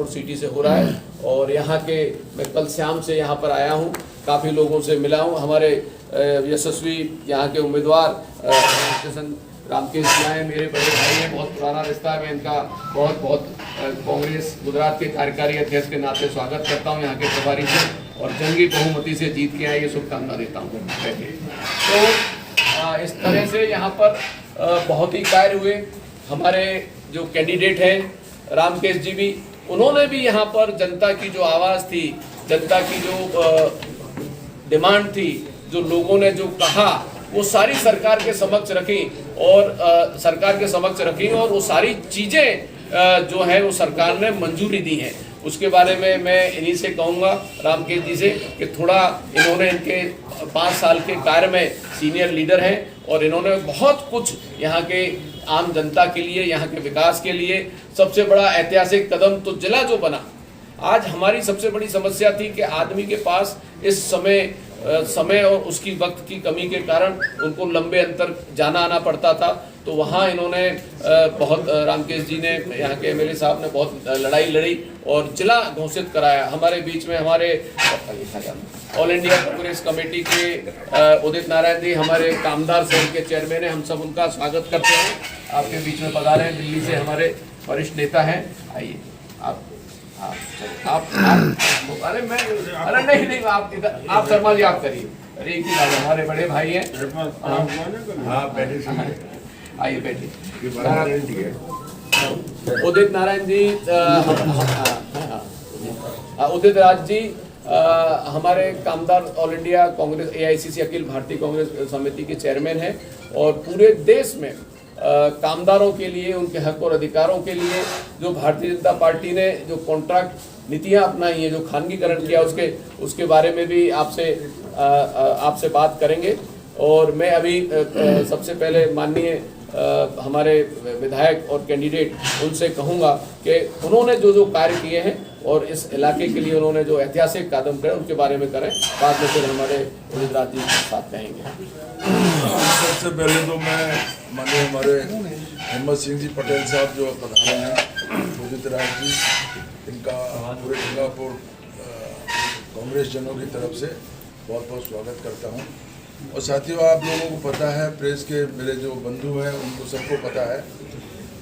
City से हो रहा है और यहाँ के मैं कल शाम से यहाँ पर आया हूँ, काफ़ी लोगों से मिला हूँ। हमारे यशस्वी यहाँ के उम्मीदवार रामकेश जी आए, मेरे बड़े भाई हैं, बहुत पुराना रिश्ता है। मैं इनका बहुत बहुत कांग्रेस गुजरात के कार्यकारी अध्यक्ष के नाते स्वागत करता हूँ यहाँ के प्रभारी से और जंगी बहुमति से जीत के आए ये शुभकामना देता हूँ। तो इस तरह से यहाँ पर बहुत ही कार्य हुए। हमारे जो कैंडिडेट हैं रामकेश जी भी, उन्होंने भी यहाँ पर जनता की जो आवाज़ थी, जनता की जो डिमांड थी, जो लोगों ने जो कहा, वो सारी सरकार के समक्ष रखी और वो सारी चीज़ें जो है वो सरकार ने मंजूरी दी है। उसके बारे में मैं इन्हीं से कहूँगा, रामकेश जी से, कि थोड़ा इन्होंने इनके 5 साल के कार्य में सीनियर लीडर हैं और इन्होंने बहुत कुछ यहाँ के आम जनता के लिए, यहाँ के विकास के लिए, सबसे बड़ा ऐतिहासिक कदम तो जिला जो बना। आज हमारी सबसे बड़ी समस्या थी कि आदमी के पास इस समय और उसकी वक्त की कमी के कारण उनको लंबे अंतर जाना आना पड़ता था। तो वहाँ इन्होंने बहुत, रामकेश जी ने, यहाँ के एमएलए साहब ने बहुत लड़ाई लड़ी और जिला घोषित कराया। हमारे बीच में हमारे ऑल इंडिया कांग्रेस कमेटी के उदित नारायण जी, हमारे कामदार सेल के चेयरमैन हैं, हम सब उनका स्वागत करते हैं। आपके बीच में पधारे हैं, दिल्ली से हमारे वरिष्ठ नेता हैं। आइए आप अरे नहीं आप शर्मा जी आप करिए। अरे एक ही बात, हमारे बड़े भाई हैं। आइए बैठिए। उदित नारायण जी, उदित राज जी हमारे कामदार all India Congress AICC Akhil Bharatiya Congress समिति के चेयरमैन हैं और पूरे देश में कामदारों के लिए, उनके हक और अधिकारों के लिए जो भारतीय जनता पार्टी ने जो कॉन्ट्रैक्ट नीतियां अपनाई हैं, जो खानगीकरण किया, उसके बारे में भी आपसे बात करेंगे। और मैं अभी सबसे पहले माननीय हमारे विधायक और कैंडिडेट, उनसे कहूँगा कि उन्होंने जो कार्य किए हैं और इस इलाके के लिए उन्होंने जो ऐतिहासिक कदम करे उनके बारे में करें। बाद में फिर हमारे उदित राज जी साथ कहेंगे। सबसे पहले तो मैं माननीय हमारे हिम्मत सिंह जी पटेल साहब जो पधारे हैं, उदित राज जी, इनका पूरे गंगापुर कांग्रेस जनों की तरफ से बहुत बहुत स्वागत करता हूं। और साथियों, आप लोगों को पता है, प्रेस के मेरे जो बंधु हैं उनको सबको पता है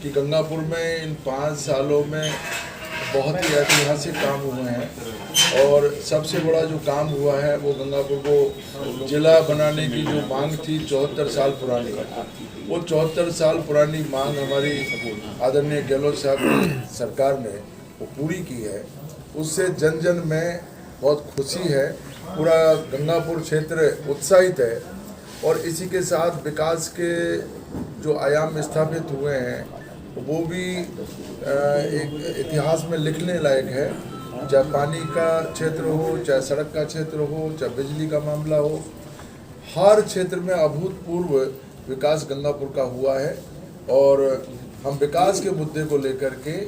कि गंगापुर में इन 5 सालों में बहुत ही ऐतिहासिक काम हुए हैं और सबसे बड़ा जो काम हुआ है वो गंगापुर को जिला बनाने की जो मांग थी 74 साल पुरानी, वो 74 साल पुरानी मांग हमारी आदरणीय गहलोत साहब की सरकार ने वो पूरी की है। उससे जन जन में बहुत खुशी है, पूरा गंगापुर क्षेत्र उत्साहित है और इसी के साथ विकास के जो आयाम स्थापित हुए हैं वो भी एक इतिहास में लिखने लायक है। चाहे पानी का क्षेत्र हो, चाहे सड़क का क्षेत्र हो, चाहे बिजली का मामला हो, हर क्षेत्र में अभूतपूर्व विकास गंगापुर का हुआ है और हम विकास के मुद्दे को लेकर के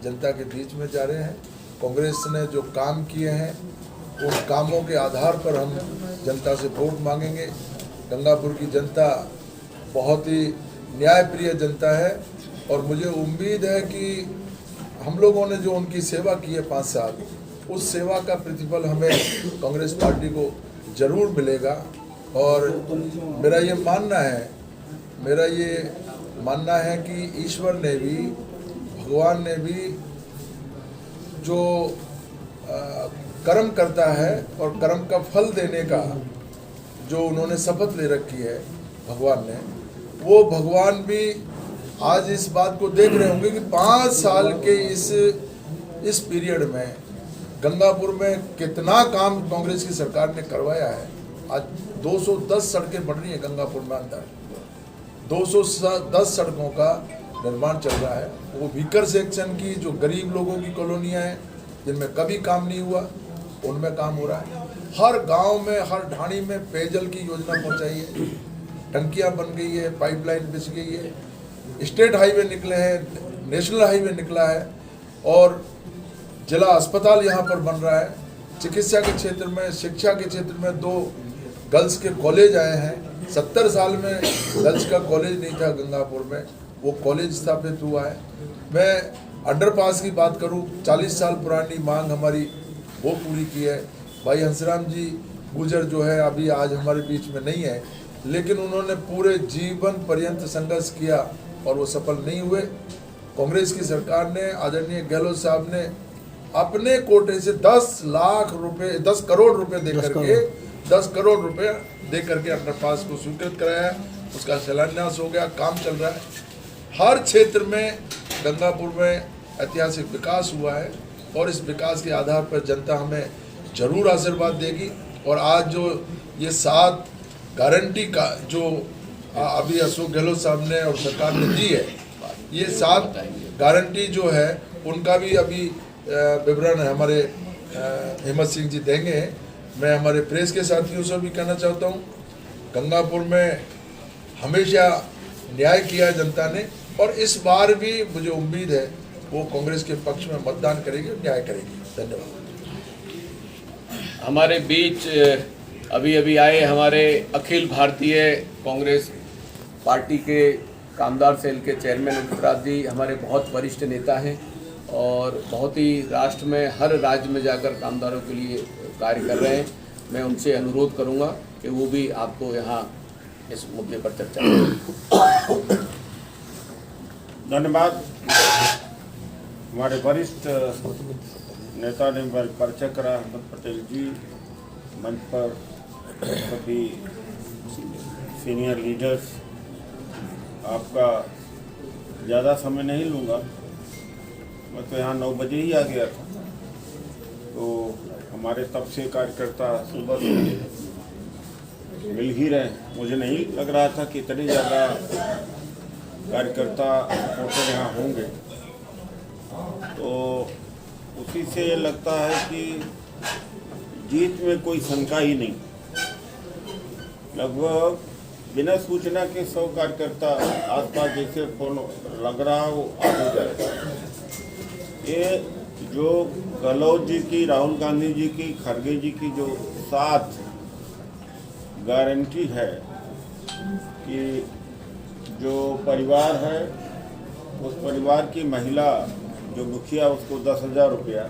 जनता के बीच में जा रहे हैं। कांग्रेस ने जो काम किए हैं उस कामों के आधार पर हम जनता से वोट मांगेंगे। गंगापुर की जनता बहुत ही न्यायप्रिय जनता है और मुझे उम्मीद है कि हम लोगों ने जो उनकी सेवा की है 5 साल, उस सेवा का प्रतिफल हमें कांग्रेस पार्टी को जरूर मिलेगा। और मेरा ये मानना है कि ईश्वर ने भी, भगवान ने भी जो कर्म करता है और कर्म का फल देने का जो उन्होंने शपथ ले रखी है भगवान ने, वो भगवान भी आज इस बात को देख रहे होंगे कि 5 साल के इस पीरियड में गंगापुर में कितना काम कांग्रेस की सरकार ने करवाया है। आज 210 सड़कें बन रही हैं गंगापुर में, अंदर 210 सड़कों का निर्माण चल रहा है। वो वीकर सेक्शन की जो गरीब लोगों की कॉलोनियाँ हैं जिनमें कभी काम नहीं हुआ, उनमें काम हो रहा है। हर गांव में, हर ढाणी में पेयजल की योजना पहुंचाई है, टंकियां बन गई है, पाइपलाइन बिछ गई है, स्टेट हाईवे निकले हैं, नेशनल हाईवे निकला है और जिला अस्पताल यहाँ पर बन रहा है। चिकित्सा के क्षेत्र में, शिक्षा के क्षेत्र में 2 गर्ल्स के कॉलेज आए हैं। 70 साल में गर्ल्स का कॉलेज नहीं था गंगापुर में, वो कॉलेज स्थापित हुआ है। मैं अंडरपास की बात करूं, 40 साल पुरानी मांग हमारी वो पूरी की है। भाई हंसराम जी गुजर जो है अभी आज हमारे बीच में नहीं है, लेकिन उन्होंने पूरे जीवन पर्यंत संघर्ष किया और वो सफल नहीं हुए। कांग्रेस की सरकार ने, आदरणीय गहलोत साहब ने अपने कोटे से 10 करोड़ रुपए दे करके अंडरपास को स्वीकृत कराया है। उसका शिलान्यास हो गया, काम चल रहा है। हर क्षेत्र में गंगापुर में ऐतिहासिक विकास हुआ है और इस विकास के आधार पर जनता हमें जरूर आशीर्वाद देगी। और आज जो ये 7 गारंटी का जो अभी अशोक गहलोत साहब ने और सरकार ने दी है, ये 7 गारंटी जो है उनका भी अभी विवरण हमारे हिम्मत सिंह जी देंगे। मैं हमारे प्रेस के साथियों से भी कहना चाहता हूँ, गंगापुर में हमेशा न्याय किया है जनता ने और इस बार भी मुझे उम्मीद है वो कांग्रेस के पक्ष में मतदान करेगी और न्याय करेगी। धन्यवाद। हमारे बीच अभी अभी आए हमारे अखिल भारतीय कांग्रेस पार्टी के कामदार सेल के चेयरमैन उदित राज जी हमारे बहुत वरिष्ठ नेता हैं और बहुत ही राष्ट्र में हर राज्य में जाकर कामदारों के लिए कार्य कर रहे हैं। मैं उनसे अनुरोध करूंगा कि वो भी आपको यहाँ इस मुद्दे पर चर्चा करें। धन्यवाद। हमारे वरिष्ठ नेता ने परिचय करा, अहमद पटेल जी मंच पर, सभी सीनियर लीडर्स, आपका ज़्यादा समय नहीं लूँगा। मैं तो यहाँ 9 बजे ही आ गया था, तो हमारे तब से कार्यकर्ता सुबह से मिल ही रहे। मुझे नहीं लग रहा था कि इतने ज़्यादा कार्यकर्ता सपोर्टर यहाँ होंगे, तो उसी से ये लगता है कि जीत में कोई शंका ही नहीं। लगभग बिना सूचना के 100 कार्यकर्ता आसपास जैसे फोन लग रहा हो आ जाएगा। ये जो गहलोत जी की, राहुल गांधी जी की, खड़गे जी की जो 7 गारंटी है कि जो परिवार है उस परिवार की महिला जो मुखिया उसको 10,000 रुपया,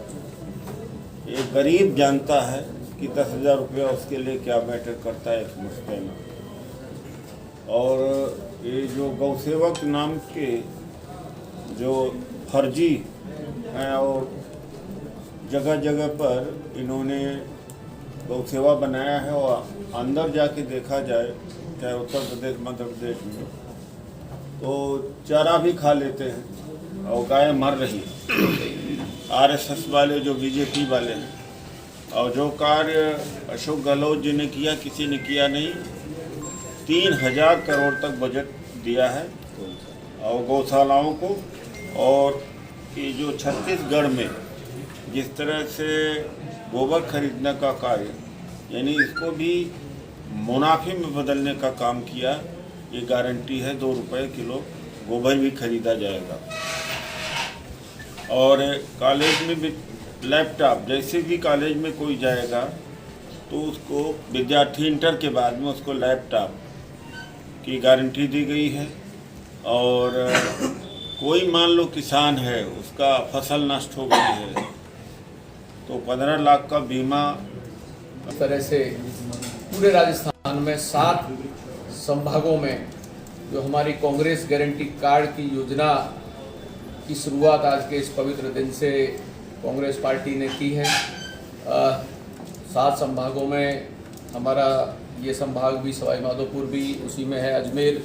एक गरीब जानता है कि 10,000 रुपया उसके लिए क्या मैटर करता है एक मुश्किल में। और ये जो गौसेवक नाम के जो फर्जी हैं और जगह जगह पर इन्होंने गौसेवा बनाया है और अंदर जाके देखा जाए, चाहे उत्तर प्रदेश मध्य प्रदेश में, तो चारा भी खा लेते हैं और गाय मर रही है। आरएसएस वाले जो बीजेपी वाले हैं, और जो कार्य अशोक गहलोत जी ने किया किसी ने किया नहीं। 3,000 करोड़ तक बजट दिया है और गौशालाओं को, और ये जो छत्तीसगढ़ में जिस तरह से गोबर खरीदने का कार्य, यानी इसको भी मुनाफे में बदलने का काम किया। ये गारंटी है 2 रुपये किलो गोबर भी खरीदा जाएगा। और कॉलेज में भी लैपटॉप, जैसे भी कॉलेज में कोई जाएगा तो उसको विद्यार्थी इंटर के बाद में उसको लैपटॉप की गारंटी दी गई है। और कोई मान लो किसान है, उसका फसल नष्ट हो गई है तो 15 लाख का बीमा। इस तरह से पूरे राजस्थान में 7 संभागों में जो हमारी कांग्रेस गारंटी कार्ड की योजना की शुरुआत आज के इस पवित्र दिन से कांग्रेस पार्टी ने की है। 7 संभागों में हमारा ये संभाग भी, सवाई माधोपुर भी उसी में है, अजमेर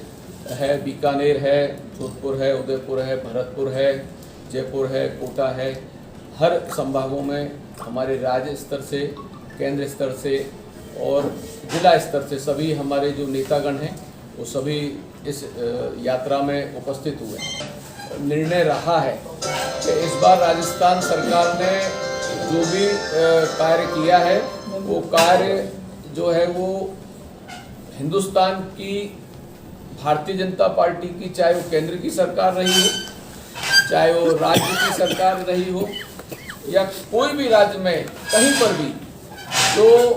है, बीकानेर है, जोधपुर है, उदयपुर है, भरतपुर है, जयपुर है, कोटा है। हर संभागों में हमारे राज्य स्तर से, केंद्र स्तर से और जिला स्तर से सभी हमारे जो नेतागण हैं वो सभी इस यात्रा में उपस्थित हुए। निर्णय रहा है कि इस बार राजस्थान सरकार ने जो भी कार्य किया है वो कार्य जो है वो हिंदुस्तान की भारतीय जनता पार्टी की, चाहे वो केंद्र की सरकार रही हो, चाहे वो राज्य की सरकार रही हो, या कोई भी राज्य में कहीं पर भी जो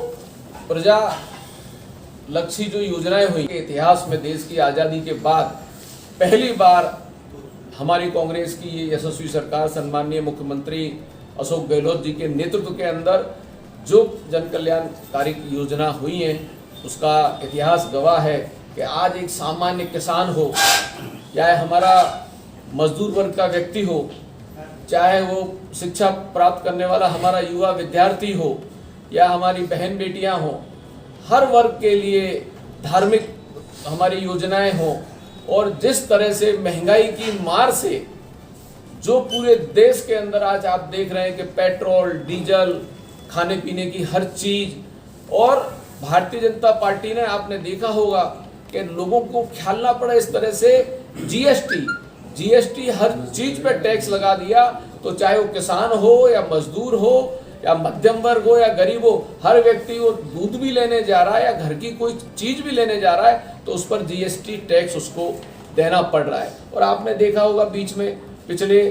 प्रजा लक्षी जो योजनाएं हुई, इतिहास में देश की आज़ादी के बाद पहली बार हमारी कांग्रेस की ये यशस्वी सरकार सम्माननीय मुख्यमंत्री अशोक गहलोत जी के नेतृत्व के अंदर जो जन कल्याणकारी योजना हुई है उसका इतिहास गवाह है कि आज एक सामान्य किसान हो, चाहे हमारा मजदूर वर्ग का व्यक्ति हो, चाहे वो शिक्षा प्राप्त करने वाला हमारा युवा विद्यार्थी हो या हमारी बहन बेटियां हो, हर वर्ग के लिए धार्मिक हमारी योजनाएं हों। और जिस तरह से महंगाई की मार से जो पूरे देश के अंदर आज आप देख रहे हैं कि पेट्रोल, डीजल, खाने पीने की हर चीज, और भारतीय जनता पार्टी ने आपने देखा होगा कि लोगों को ख्यालना पड़ा इस तरह से जीएसटी हर चीज पे टैक्स लगा दिया। तो चाहे वो किसान हो या मजदूर हो या मध्यम वर्ग हो या गरीब हो, हर व्यक्ति वो दूध भी लेने जा रहा है या घर की कोई चीज भी लेने जा रहा है तो उस पर जीएसटी टैक्स उसको देना पड़ रहा है। और आपने देखा होगा बीच में पिछले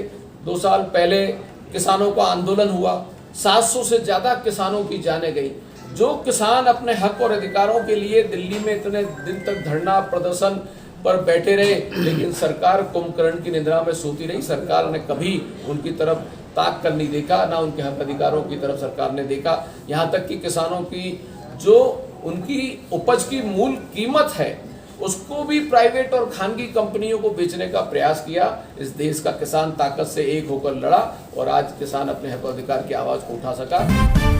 2 साल पहले किसानों का आंदोलन हुआ, 700 से ज्यादा किसानों की जानें गई। जो किसान अपने हक और अधिकारों के लिए दिल्ली में इतने दिन तक धरना प्रदर्शन पर बैठे रहे, लेकिन सरकार कुंभकर्ण की निद्रा में सोती रही। सरकार ने कभी उनकी तरफ ताक कर नहीं देखा, ना उनके हक अधिकारों की तरफ सरकार ने देखा। यहाँ तक कि किसानों की जो उनकी उपज की मूल कीमत है उसको भी प्राइवेट और खानगी कंपनियों को बेचने का प्रयास किया। इस देश का किसान ताकत से एक होकर लड़ा और आज किसान अपने हक अधिकार की आवाज को उठा सका।